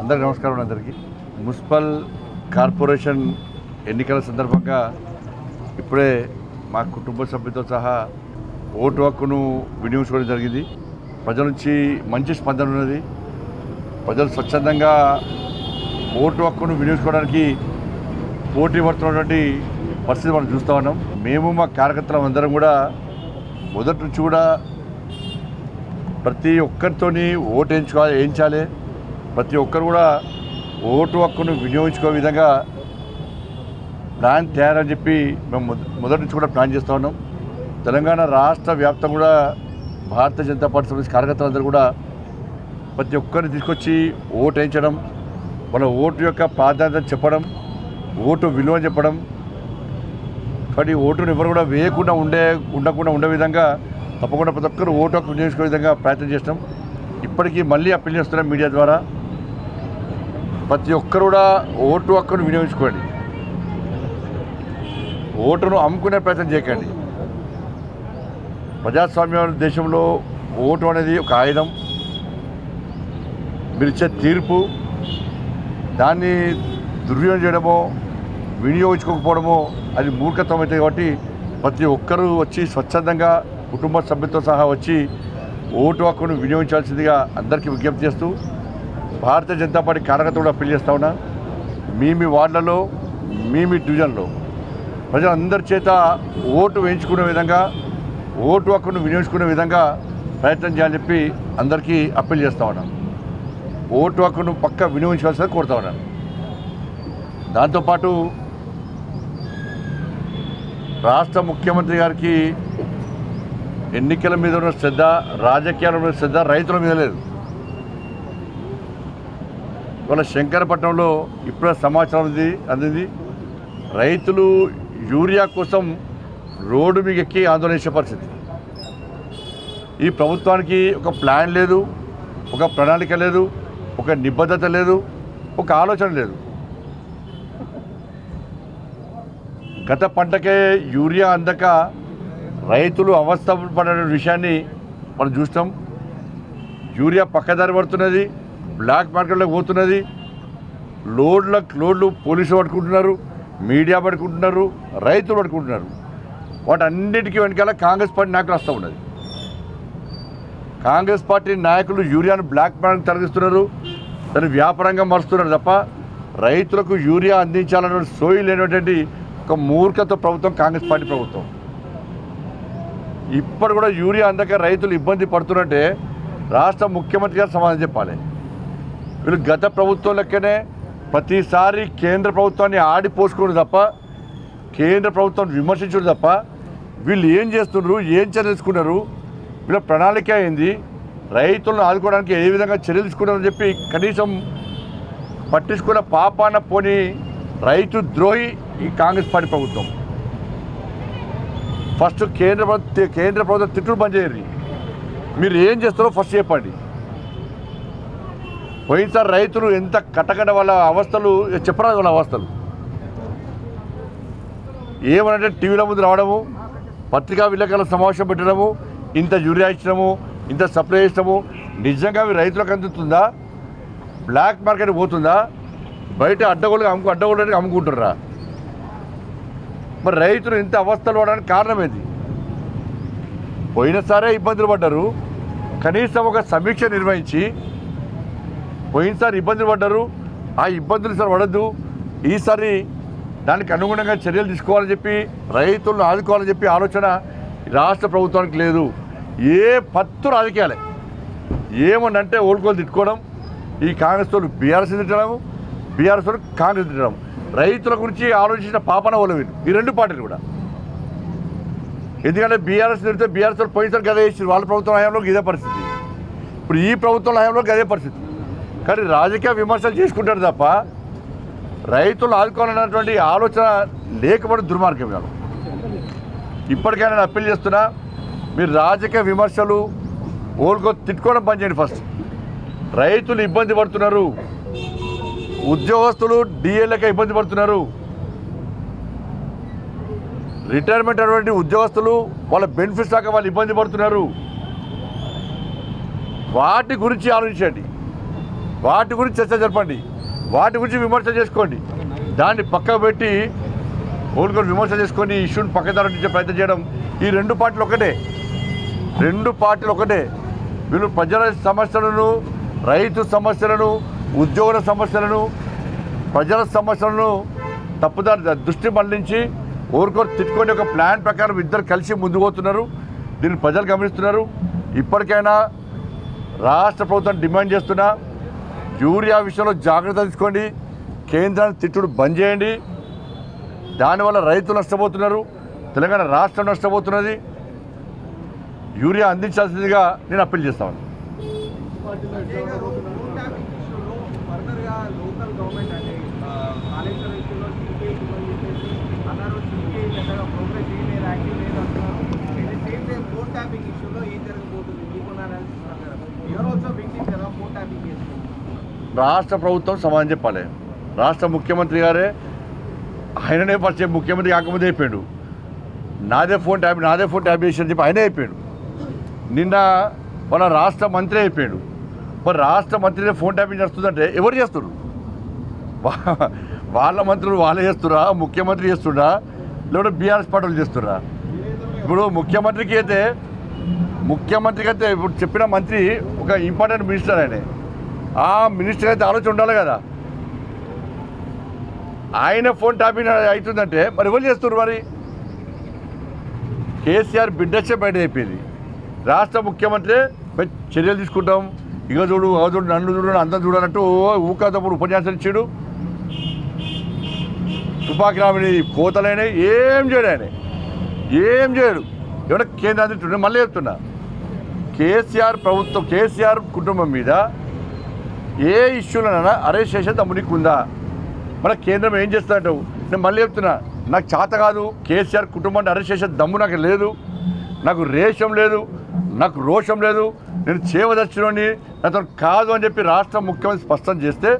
అందరికీ నమస్కారం. అందరికీ మున్సిపల్ కార్పొరేషన్ ఎన్నికల సందర్భంగా ఇప్పుడే మా కుటుంబ సభ్యులతో సహా ఓటు హక్కును వినియోగించుకోవడం జరిగింది. ప్రజల నుంచి మంచి స్పందన ఉన్నది. ప్రజలు స్వచ్ఛందంగా ఓటు హక్కును వినియోగించుకోవడానికి పోటీ పడుతున్నటువంటి పరిస్థితి మనం చూస్తూ ఉన్నాం. మేము మా కార్యకర్తలు అందరం కూడా మొదటి నుంచి కూడా ప్రతి ఒక్కరితో ఓటు వేయించాలి, ప్రతి ఒక్కరు కూడా ఓటు హక్కును వినియోగించుకో విధంగా ప్లాన్ తయారని చెప్పి మేము మొదటి నుంచి కూడా ప్లాన్ చేస్తూ ఉన్నాం. తెలంగాణ రాష్ట్ర వ్యాప్తంగా కూడా భారతీయ జనతా పార్టీ సంబంధించిన కార్యకర్తలందరూ కూడా ప్రతి ఒక్కరిని తీసుకొచ్చి ఓటు వేయించడం, మన ఓటు యొక్క ప్రాధాన్యత చెప్పడం, ఓటు విలువ చెప్పడం, కానీ ఓటును ఎవరు కూడా వేయకుండా ఉండకుండా ఉండే విధంగా తప్పకుండా ప్రతి ఒక్కరు ఓటు హక్కు వినియోగించుకునే విధంగా ప్రయత్నం చేస్తాం. ఇప్పటికీ మళ్ళీ అప్పీల్ చేస్తున్నాం మీడియా ద్వారా, ప్రతి ఒక్కరు కూడా ఓటు హక్కును వినియోగించుకోండి. ఓటును అమ్ముకునే ప్రయత్నం చేయకండి. ప్రజాస్వామ్య దేశంలో ఓటు అనేది ఒక ఆయుధం. మీరు ఇచ్చే తీర్పు దాన్ని దుర్వినియోగం చేయడమో వినియోగించుకోకపోవడమో అది మూర్ఖత్వం అవుతుంది. కాబట్టి ప్రతి ఒక్కరూ వచ్చి స్వచ్ఛందంగా కుటుంబ సభ్యులతో సహా వచ్చి ఓటు హక్కును వినియోగించాల్సిందిగా అందరికీ విజ్ఞప్తి చేస్తూ భారతీయ జనతా పార్టీ కార్యకర్తలు కూడా అప్పీల్ చేస్తూ ఉన్నా. మీ వార్డులలో మీ డివిజన్లో ప్రజలందరి చేత ఓటు వేయించుకునే విధంగా, ఓటు హక్కును వినియోగించుకునే విధంగా ప్రయత్నం చేయాలని చెప్పి అందరికీ అప్పీల్ చేస్తూ ఉన్నాను. ఓటు హక్కును పక్కా వినియోగించాల్సిందిగా కోరుతా ఉన్నాను. దాంతోపాటు రాష్ట్ర ముఖ్యమంత్రి గారికి ఎన్నికల మీద ఉన్న శ్రద్ధ, రాజకీయాల మీద శ్రద్ధ రైతుల మీద లేదు. ఇవాళ శంకరపట్నంలో ఇప్పుడే సమాచారం అందింది. రైతులు యూరియా కోసం రోడ్డు మీద ఎక్కి ఆందోళన చేసే పరిస్థితి. ఈ ప్రభుత్వానికి ఒక ప్లాన్ లేదు, ఒక ప్రణాళిక లేదు, ఒక నిబద్ధత లేదు, ఒక ఆలోచన లేదు. గత పంటకే యూరియా అందక రైతులు అవస్థపడే విషయాన్ని మనం చూస్తాం. యూరియా పక్కదారి పడుతున్నది, బ్లాక్ మార్కెట్లోకి పోతున్నది. లోడ్లు పోలీసులు పట్టుకుంటున్నారు, మీడియా పట్టుకుంటున్నారు, రైతులు పట్టుకుంటున్నారు. వాటన్నిటికీ వెనకాల కాంగ్రెస్ పార్టీ నాయకులు వస్తూ ఉన్నది. కాంగ్రెస్ పార్టీ నాయకులు యూరియాను బ్లాక్ మార్కెట్ తరలిస్తున్నారు, దాన్ని వ్యాపారంగా మారుస్తున్నారు తప్ప రైతులకు యూరియా అందించాలన్న సోయి లేనటువంటి ఒక మూర్ఖత ప్రభుత్వం కాంగ్రెస్ పార్టీ ప్రభుత్వం. ఇప్పుడు కూడా యూరియా అందక రైతులు ఇబ్బంది పడుతున్నట్టే రాష్ట్ర ముఖ్యమంత్రి గారు సమాధానం చెప్పాలి. వీళ్ళు గత ప్రభుత్వం లెక్కనే ప్రతిసారి కేంద్ర ప్రభుత్వాన్ని ఆడిపోసుకోవడం తప్ప, కేంద్ర ప్రభుత్వాన్ని విమర్శించడం తప్ప వీళ్ళు ఏం చేస్తున్నారు, ఏం చర్యలు తీసుకున్నారు, వీళ్ళ ప్రణాళిక ఏంది, రైతులను ఆదుకోవడానికి ఏ విధంగా చర్యలు తీసుకున్నారని చెప్పి కనీసం పట్టించుకున్న పాపాన పోని రైతు ద్రోహి ఈ కాంగ్రెస్ పార్టీ ప్రభుత్వం. ఫస్ట్ కేంద్ర ప్రభుత్వం తిట్టుడు బంద్ చేయరు. మీరు ఏం చేస్తారో ఫస్ట్ చెప్పండి. పోయినసారి రైతులు ఎంత కట్టకడ వాళ్ళ అవస్థలు చెప్పరాదు. వాళ్ళ అవస్థలు ఏమనంటే టీవీల ముందు రావడము, పత్రికా విలేకరుల సమావేశం పెట్టడము, ఇంత యూరియా ఇచ్చడము, ఇంత సప్లై చేసడము. నిజంగా అవి రైతులకు అందుతుందా? బ్లాక్ మార్కెట్ పోతుందా? బయట అడ్డగోళ్ళకి అడ్డగోళ్ళకి అమ్ముకుంటుర్రా? మరి రైతులు ఇంత అవస్థలు పడడానికి కారణం ఏంది? పోయినసారే ఇబ్బందులు పడ్డారు, కనీసం ఒక సమీక్ష నిర్వహించి పోయినసారి ఇబ్బందులు పడ్డారు, ఆ ఇబ్బందులు ఈసారి పడద్దు, ఈసారి దానికి అనుగుణంగా చర్యలు తీసుకోవాలని చెప్పి రైతులను ఆదుకోవాలని చెప్పి ఆలోచన రాష్ట్ర ప్రభుత్వానికి లేదు. ఏ పత్తు రాజకీయాలే ఏమనంటే ఓల్కోలు తిట్టుకోవడం, ఈ కాంగ్రెస్ వాళ్ళు బీఆర్ఎస్ తిట్టడం, బీఆర్ఎస్ వాళ్ళు కాంగ్రెస్ తిట్టడం. రైతుల గురించి ఆలోచించిన పాపన వాళ్ళు వీళ్ళు, ఈ రెండు పార్టీలు కూడా. ఎందుకంటే బీఆర్ఎస్ తిడితే బీఆర్ఎస్ వాళ్ళు పోయినసారి గదే చేసి వాళ్ళ ప్రభుత్వం హయాంలో ఇదే పరిస్థితి, ఇప్పుడు ఈ ప్రభుత్వం హయాంలో అదే పరిస్థితి. కానీ రాజకీయ విమర్శలు చేసుకుంటారు తప్ప రైతులు ఆదుకోవాలన్నటువంటి ఆలోచన లేకపోవడం దుర్మార్గం కాదు. ఇప్పటికైనా నేను అప్పీల్ చేస్తున్నా, మీరు రాజకీయ విమర్శలు తిట్టుకోవడం బంద్ చేయండి. ఫస్ట్ రైతులు ఇబ్బంది పడుతున్నారు, ఉద్యోగస్తులు డిఏలకే ఇబ్బంది పడుతున్నారు, రిటైర్మెంట్ అయినటువంటి ఉద్యోగస్తులు వాళ్ళ బెనిఫిట్స్ దాకా వాళ్ళు ఇబ్బంది పడుతున్నారు. వాటి గురించి ఆలోచించండి. వాటి గురించి చర్చ జరపండి, వాటి గురించి విమర్శ చేసుకోండి. దాన్ని పక్కకు పెట్టి ఓడికొని విమర్శ చేసుకొని ఇష్యూని పక్కదారించే ప్రయత్నం చేయడం ఈ రెండు పార్టీలు ఒకటే. వీళ్ళు ప్రజల సమస్యలను, రైతు సమస్యలను, ఉద్యోగుల సమస్యలను, ప్రజల సమస్యలను తప్పుదారి దృష్టి మళ్లించి ఓరుకోరు తిట్టుకొని ఒక ప్లాన్ ప్రకారం ఇద్దరు కలిసి ముందుకు పోతున్నారు. దీన్ని ప్రజలు గమనిస్తున్నారు. ఇప్పటికైనా రాష్ట్ర ప్రభుత్వం డిమాండ్ చేస్తున్నా యూరియా విషయంలో జాగ్రత్త తీసుకోండి, కేంద్రాన్ని తిట్టుడు బంద్ చేయండి. దానివల్ల రైతులు నష్టపోతున్నారు, తెలంగాణ రాష్ట్రం నష్టపోతున్నది. యూరియా అందించాల్సిందిగా నేను అప్పీల్ చేస్తాను. రాష్ట్ర ప్రభుత్వం సమాధానం చెప్పాలి. రాష్ట్ర ముఖ్యమంత్రి గారే ఆయననే పరిచయం ముఖ్యమంత్రి కాకముందే అయిపోయాడు. నాదే ఫోన్ ట్యాబ్ చేసి అని చెప్పి ఆయనే అయిపోయాడు. నిన్న మన రాష్ట్ర మంత్రి అయిపోయాడు. మరి రాష్ట్ర మంత్రినే ఫోన్ ట్యాపింగ్ చేస్తుందంటే ఎవరు చేస్తారు? వాళ్ళ మంత్రులు వాళ్ళే చేస్తురా, ముఖ్యమంత్రి చేస్తురా, లేకపోతే బీఆర్ఎస్ పార్టీలు చేస్తురా? ఇప్పుడు ముఖ్యమంత్రికి అయితే ఇప్పుడు చెప్పిన మంత్రి ఒక ఇంపార్టెంట్ మినిస్టర్, ఆయన ఆ మినిస్టర్ అయితే ఆలోచన ఉండాలి కదా. ఆయన ఫోన్ ట్యాపింగ్ అవుతుందంటే మరి ఎవరు చేస్తున్నారు? మరి కేసీఆర్ బిడ్డచ్చే బయట అయిపోయింది. రాష్ట్ర ముఖ్యమంత్రి చర్యలు తీసుకుంటాం, ఇక చూడు నన్ను చూడు అందం చూడాలంటూ ఊకాదప్పుడు ఉపన్యాసం ఇచ్చాడు. తుపాకి రామిని కోతలైన ఏం చేయడు. ఎవడ కేంద్రాన్ని తింటుండే. మళ్ళీ చెప్తున్నా, కేసీఆర్ కుటుంబం మీద ఏ ఇష్యూలనైనా అరెస్ట్ చేసే దమ్మునికి ఉందా? మన కేంద్రం ఏం చేస్తాడంటావు? నేను మళ్ళీ చెప్తున్నా, నాకు చేత కాదు. కేసీఆర్ కుటుంబాన్ని అరెస్ట్ చేసే దమ్ము నాకు లేదు, నాకు రేషం లేదు, నాకు రోషం లేదు. నేను చేవదర్శిని నాతో కాదు అని చెప్పి రాష్ట్ర ముఖ్యమంత్రి స్పష్టం చేస్తే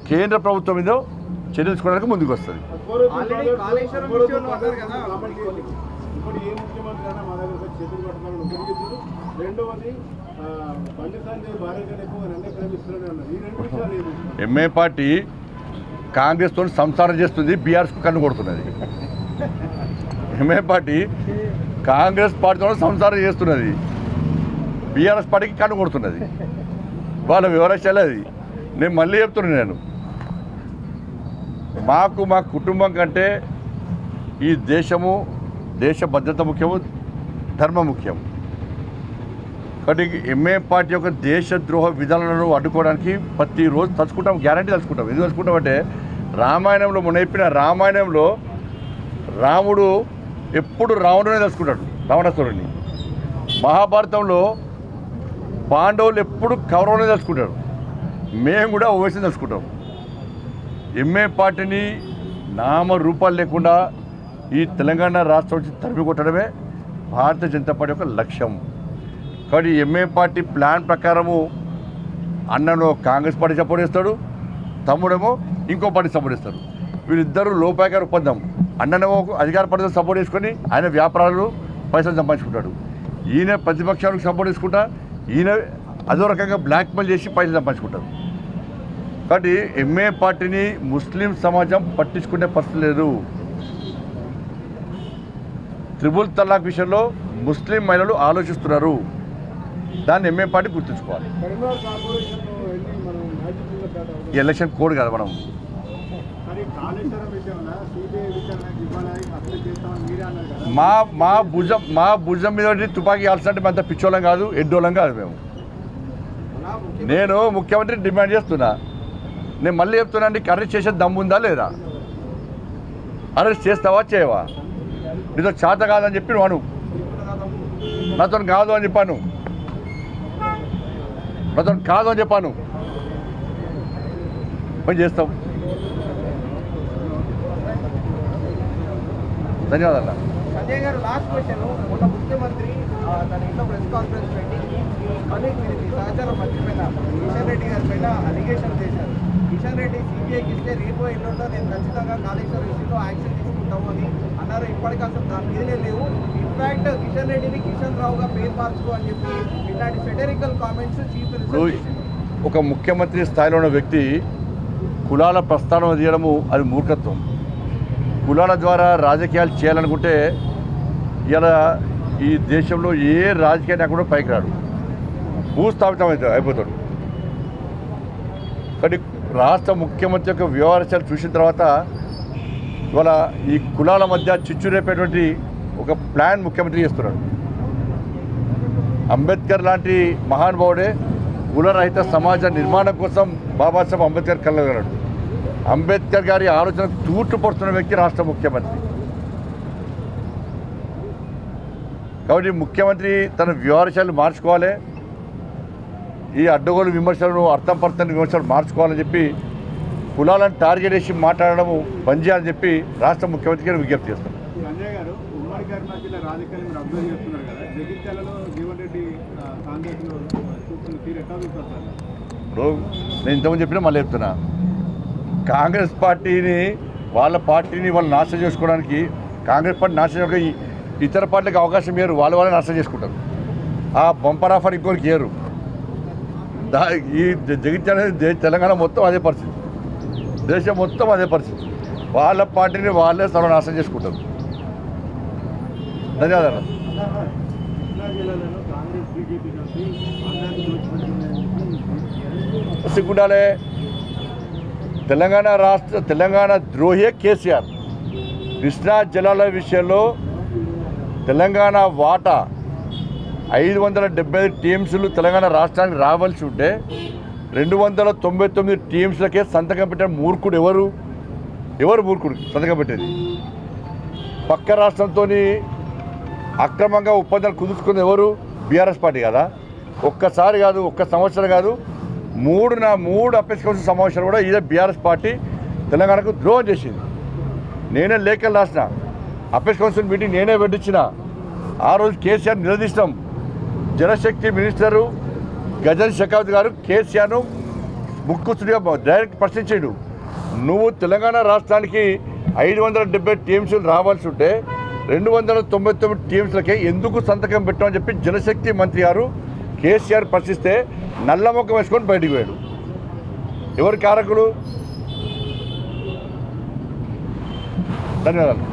కేంద్ర ప్రభుత్వం మీద చర్యలు తీసుకోవడానికి ముందుకు వస్తుంది. ఎంఏ పార్టీ కాంగ్రెస్తో సంసారం చేస్తుంది, బీఆర్ఎస్కు కన్ను కొడుతున్నది. ఎంఏ పార్టీ కాంగ్రెస్ పార్టీతో సంసారం చేస్తున్నది, బీఆర్ఎస్ పార్టీకి కన్ను కొడుతున్నది. వాళ్ళ వివరించాలి అది. నేను మళ్ళీ చెప్తున్నాను, మా కుటుంబం కంటే ఈ దేశ భద్రత ముఖ్యము, ధర్మం ముఖ్యం. కాబట్టి ఎంఏ పార్టీ యొక్క దేశద్రోహ విధానాలను అడ్డుకోవడానికి ప్రతిరోజు తలుచుకుంటాం, గ్యారంటీ తలుచుకుంటాం. ఎందుకు తలుచుకుంటామంటే రామాయణంలో మొన్న రామాయణంలో రాముడు ఎప్పుడు రావణునే తలుచుకుంటాడు, రావణాసురుడిని. మహాభారతంలో పాండవులు ఎప్పుడు కౌరవునే తలుచుకుంటారు. మేము కూడా ఓవైసీ తలుచుకుంటాం. ఎంఏ పార్టీని నామరూపాలు లేకుండా ఈ తెలంగాణ రాష్ట్రం నుంచి తరిమి కొట్టడమే భారతీయ జనతా పార్టీ యొక్క లక్ష్యం. కాబట్టి ఎంఏ పార్టీ ప్లాన్ ప్రకారము అన్నను కాంగ్రెస్ పార్టీ సపోర్ట్ చేస్తాడు, తమ్ముడేమో ఇంకో పార్టీ సపోర్ట్ చేస్తాడు. వీళ్ళిద్దరూ లోపాయకార ఒప్పందం. అన్ననేమో అధికార పార్టీతో సపోర్ట్ చేసుకొని ఆయన వ్యాపారాలు పైసలు సంపాదించుకుంటాడు, ఈయన ప్రతిపక్షాలకు సపోర్ట్ చేసుకుంటా ఈయన అదో రకంగా బ్లాక్మెయిల్ చేసి పైసలు సంపాదించుకుంటారు. కాబట్టి ఎంఏ పార్టీని ముస్లిం సమాజం పట్టించుకునే పరిస్థితి లేదు. త్రిబుల్ తలాక్ విషయంలో ముస్లిం మహిళలు ఆలోచిస్తున్నారు, దాన్ని ఎంఏ పార్టీ గుర్తుంచుకోవాలి. ఎలక్షన్ కోడ్ కదా మనం. మా భుజం మీద తుపాకీ కాల్సినట్టు అంత పిచ్చోళ్ళం కాదు, ఎడ్డోళ్ళం కాదు మేము. నేను ముఖ్యమంత్రి డిమాండ్ చేస్తున్నా, నేను మళ్ళీ చెప్తున్నా, నీకు అరెస్ట్ చేసే దమ్ముందా లేదా? అరెస్ట్ చేస్తావా చేయవా? నీతో చేత కాదని చెప్పి నువ్వు నాతో కాదు అని చెప్పాను, నాతో కాదు అని చెప్పాను, పని చేస్తాం. ధన్యవాదాలు. సంజయ్ గారు, లాస్ట్ క్వశ్చన్. మొన్న ముఖ్యమంత్రి తన ఇంట్లో ప్రెస్ కాన్ఫరెన్స్ పెట్టి సహచార మంత్రి పైన కిషన్ రెడ్డి గారి పైన అలిగేషన్ చేశారు. కిషన్ రెడ్డి సిబిఐకి ఇస్తే రేపు ఎల్లుండో నేను ఖచ్చితంగా కాళేశ్వరం విషయంలో యాక్షన్ తీసుకుంటాము అని అన్నారు. ఇప్పటికీ అసలు దాని మీదనే లేవు. ఇన్ఫాక్ట్ కిషన్ రెడ్డిని కిషన్ రావుగా పేరు మార్చుకో అని చెప్పి ఇలాంటి సెటరికల్ కామెంట్స్ చీఫ్ మినిస్టర్ ఒక ముఖ్యమంత్రి స్థాయిలో ఉన్న వ్యక్తి కులాల ప్రస్థానం తీయడము అది మూర్ఖత్వం. కులాల ద్వారా రాజకీయాలు చేయాలనుకుంటే ఇలా ఈ దేశంలో ఏ రాజకీయ నాయకుడు పైకి రాడు, భూస్థాపితం అయిపోతాడు. కానీ రాష్ట్ర ముఖ్యమంత్రి యొక్క వ్యవహారాలు చూసిన తర్వాత ఇవాళ ఈ కులాల మధ్య చిచ్చు రేపేటువంటి ఒక ప్లాన్ ముఖ్యమంత్రి చేస్తున్నాడు. అంబేద్కర్ లాంటి మహానుభావుడే కులరహిత సమాజ నిర్మాణం కోసం బాబాసాహెబ్ అంబేద్కర్ కలగలడు. అంబేద్కర్ గారి ఆలోచనకు తూట్లు పడుతున్న వ్యక్తి రాష్ట్ర ముఖ్యమంత్రి. కాబట్టి ముఖ్యమంత్రి తన వ్యవహారాలు మార్చుకోవాలి, ఈ అడ్డగోలు విమర్శలను అర్థం పర్థం విమర్శలు మార్చుకోవాలని చెప్పి కులాలను టార్గెట్ చేసి మాట్లాడడము బంద్ చేయాలని చెప్పి రాష్ట్ర ముఖ్యమంత్రి గారు విజ్ఞప్తి చేస్తారు. సంజయ్ గారు, ఉమ్మడి కరీంనగర్ జిల్లా రాజకీయాలు మీరు అబ్జర్వ్ చేస్తున్నారు కదా, జగిత్యాలలో జీవన్ రెడ్డి కాంగ్రెస్లో చూస్తున్న తీరు ఎట్లా చూస్తారు సార్? ఇప్పుడు నేను ఇంతకుముందు చెప్పినా మళ్ళీ చెప్తున్నా, కాంగ్రెస్ పార్టీని వాళ్ళు నాశనం చేసుకోవడానికి కాంగ్రెస్ పార్టీ నాశనం చేసుకోవడానికి ఇతర పార్టీలకు అవకాశం ఇయ్యరు, వాళ్ళే నాశనం చేసుకుంటారు. ఆ బంపర్ ఆఫర్ ఇంకోరికి ఇయ్యరు. ఈ జగిత్యాల తెలంగాణ మొత్తం అదే పరిస్థితి, దేశం మొత్తం అదే పరిస్థితి. వాళ్ళ పార్టీని వాళ్ళే సర్వనాశనం చేసుకుంటారు. ధన్యవాదాలు. కృష్ణా జిల్లాలో కాంగ్రెస్ బీజేపీ కలిసి ఆంధ్రాకి దోచిపెట్టిందని సిగ్గుండాలే. తెలంగాణ ద్రోహే కేసీఆర్. కృష్ణా జలాల విషయంలో తెలంగాణ వాటా 575 టీమ్స్లు తెలంగాణ రాష్ట్రానికి రావాల్సి ఉంటే 299 టీమ్స్లకే సంతకం పెట్టిన మూర్ఖుడు ఎవరు మూర్ఖుడు సంతకం పెట్టేది? పక్క రాష్ట్రంతో అక్రమంగా ఒప్పందాలు కుదుర్చుకుంది ఎవరు? బీఆర్ఎస్ పార్టీ కదా. ఒక్కసారి కాదు, ఒక్క సంవత్సరం కాదు, మూడు అపెక్స్ కౌన్సిల్ సమావేశాలు కూడా ఇదే బీఆర్ఎస్ పార్టీ తెలంగాణకు ద్రోహం చేసింది. నేనే లేఖలు రాసిన, అపెక్స్ కౌన్సిల్ మీటింగ్ నేనే పెట్టించిన. ఆ రోజు కేసీఆర్ నిలదీసినాం. జలశక్తి మినిస్టరు గజల్ షెకావత్ గారు కేసీఆర్ను ముక్కుచుడిగా డైరెక్ట్ ప్రశ్నించాడు. నువ్వు తెలంగాణ రాష్ట్రానికి 570 టీమ్స్లు రావాల్సి ఉంటే 299 టీమ్స్లకే ఎందుకు సంతకం పెట్టామని చెప్పి జలశక్తి మంత్రి గారు కేసీఆర్ ప్రశ్నిస్తే నల్లమొక్క వేసుకొని బయటికి పోయాడు. ఎవరి కారకులు? ధన్యవాదాలు.